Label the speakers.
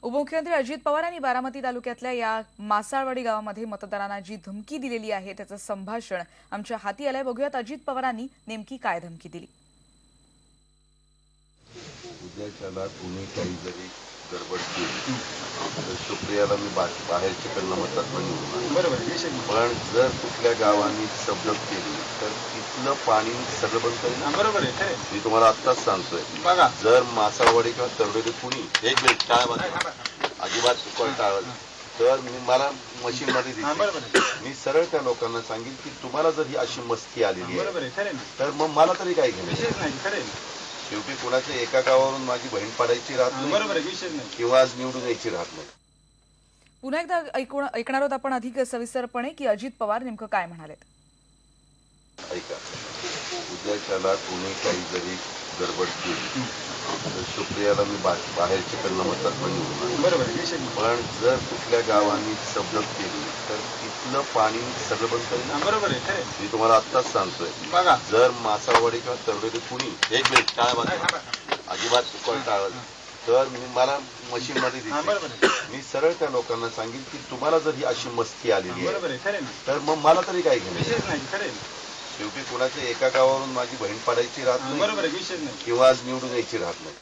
Speaker 1: उपमुख्यमंत्री अजित पवार यांनी बारामती तालुक्यातल्या या मासाळवाडी गावामध्ये मतदारांना जी धमकी दिलेली आहे त्याचं संभाषण आमच्या हाती आलंय। बघूयात अजित पवारांनी नेमकी काय धमकी दिली।
Speaker 2: उद्याच्याला तुम्ही काही जरी गडबड केली तर सुप्रियाला मी बाहेरच्या कडनं मतात निवडून बरोबर, पण जर कुठल्या गावांनी सबलब केली तर तिथलं पाणी सगळं बंद करेल। बरोबर आहे, मी तुम्हाला आत्ताच सांगतोय बघा, जर मासाळवाडी किंवा तरडोली कुणी एक मिनिट टाळा अजिबात टाळ तर मला मशीन मध्ये दिसते, मी सरळ त्या लोकांना सांगेन की तुम्हाला जर ही अशी मस्ती आलेली आहे तर मग मला तरी काय घेणार। शेवटी कुणाच्या एका गावावरून माझी बहीण पाडायची राहत नाही, बरोबर किंवा आज निवडून यायची राहत नाही।
Speaker 1: पुन्हा एकदा ऐकणार आहोत आपण अधिक सविस्तरपणे की अजित पवार नेमकं काय म्हणालेत।
Speaker 2: ऐका, उद्याच्याला तुम्ही काही जरी गडबड केली तर सुप्रियाला मी बाहेरच्या कडनं मतात निवडून बरोबर, पण जर कुठल्या गावांनी सबलब केली तर तिथलं पाणी सगळं बंद करेल। बरोबर आहे, मी तुम्हाला आत्ताच सांगतोय बघा, जर मासाळवाडी किंवा तरडोली कुणी एक मिनिट टाळा अजिबात टाळ तर मला मशीन मध्ये दिसते, मी सरळ त्या लोकांना सांगेन की तुम्हाला जर ही अशी मस्ती आलेली आहे तर मग मला तरी काय घेणार। शेवटी कुणाच्या एका गावावरून माझी बहीण पाडायची राहत नाही, बरोबर किंवा आज निवडून यायची राहत नाही।